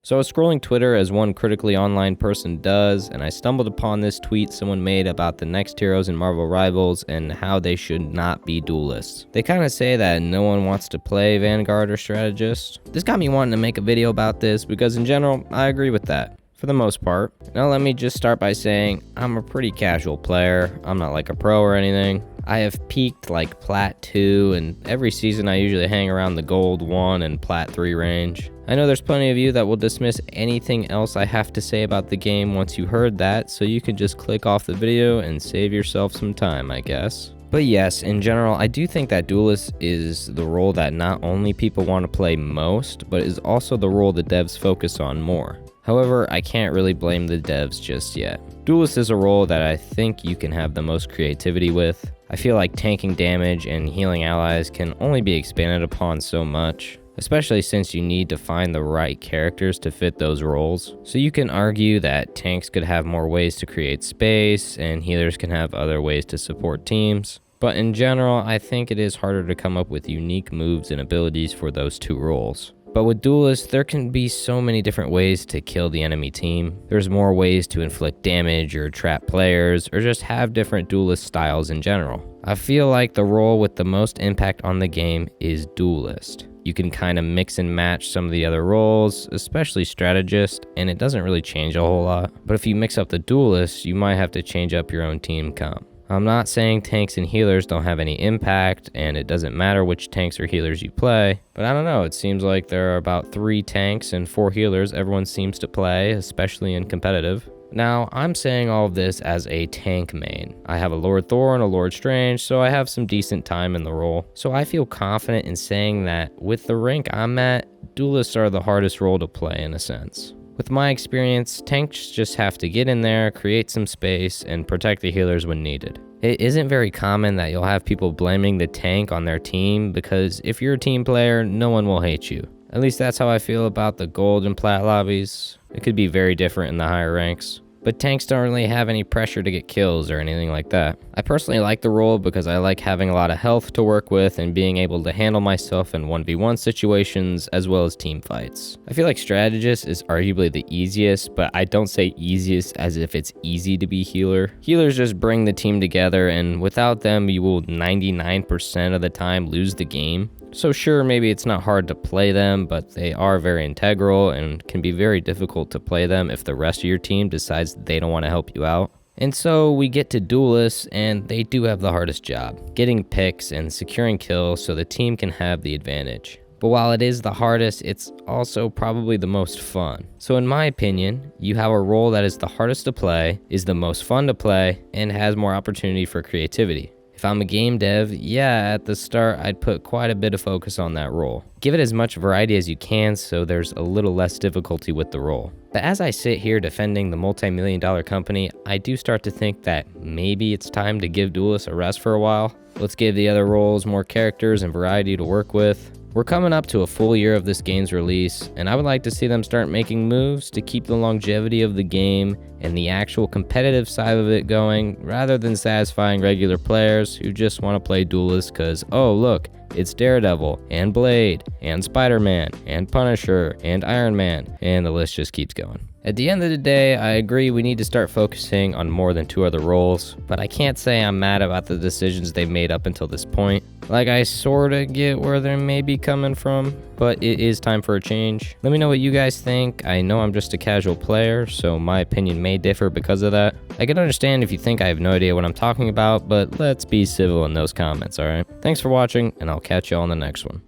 So I was scrolling Twitter as one critically online person does, and I stumbled upon this tweet someone made about the next heroes in Marvel Rivals and how they should not be duelists. They kind of say that no one wants to play Vanguard or Strategist. This got me wanting to make a video about this because in general, I agree with that. For the most part. Now let me just start by saying I'm a pretty casual player. I'm not like a pro or anything. I have peaked like Plat 2, and every season I usually hang around the Gold 1 and Plat 3 range. I know there's plenty of you that will dismiss anything else I have to say about the game once you heard that, so you can just click off the video and save yourself some time, I guess. But yes, in general, I do think that Duelist is the role that not only people want to play most, but is also the role the devs focus on more. However, I can't really blame the devs just yet. Duelist is a role that I think you can have the most creativity with. I feel like tanking damage and healing allies can only be expanded upon so much, especially since you need to find the right characters to fit those roles. So you can argue that tanks could have more ways to create space, and healers can have other ways to support teams. But in general, I think it is harder to come up with unique moves and abilities for those two roles. But with Duelist, there can be so many different ways to kill the enemy team. There's more ways to inflict damage or trap players, or just have different Duelist styles in general. I feel like the role with the most impact on the game is Duelist. You can kind of mix and match some of the other roles, especially Strategist, and it doesn't really change a whole lot. But if you mix up the Duelist, you might have to change up your own team comp. I'm not saying tanks and healers don't have any impact, and it doesn't matter which tanks or healers you play, but I don't know, it seems like there are about 3 tanks and 4 healers everyone seems to play, especially in competitive. Now, I'm saying all of this as a tank main. I have a Lord Thor and a Lord Strange, so I have some decent time in the role. So I feel confident in saying that with the rank I'm at, Duelists are the hardest role to play in a sense. With my experience, tanks just have to get in there, create some space, and protect the healers when needed. It isn't very common that you'll have people blaming the tank on their team because if you're a team player, no one will hate you. At least that's how I feel about the gold and plat lobbies. It could be very different in the higher ranks. But tanks don't really have any pressure to get kills or anything like that. I personally like the role because I like having a lot of health to work with and being able to handle myself in 1v1 situations as well as team fights. I feel like Strategist is arguably the easiest, but I don't say easiest as if it's easy to be healer. Healers just bring the team together, and without them you will 99% of the time lose the game. So sure, maybe it's not hard to play them, but they are very integral and can be very difficult to play them if the rest of your team decides they don't want to help you out. And so we get to Duelists, and they do have the hardest job, getting picks and securing kills so the team can have the advantage. But while it is the hardest, it's also probably the most fun. So in my opinion, you have a role that is the hardest to play, is the most fun to play, and has more opportunity for creativity. If I'm a game dev, yeah, at the start, I'd put quite a bit of focus on that role. Give it as much variety as you can so there's a little less difficulty with the role. But as I sit here defending the multi-million-dollar company, I do start to think that maybe it's time to give Duelists a rest for a while. Let's give the other roles more characters and variety to work with. We're coming up to a full year of this game's release, and I would like to see them start making moves to keep the longevity of the game and the actual competitive side of it going, rather than satisfying regular players who just want to play Duelist because, oh look, it's Daredevil, and Blade, and Spider-Man, and Punisher, and Iron Man, and the list just keeps going. At the end of the day, I agree we need to start focusing on more than 2 other roles, but I can't say I'm mad about the decisions they've made up until this point. Like, I sorta get where they may be coming from, but it is time for a change. Let me know what you guys think. I know I'm just a casual player, so my opinion may differ because of that. I can understand if you think I have no idea what I'm talking about, but let's be civil in those comments, alright? Thanks for watching, and I'll catch you all in the next one.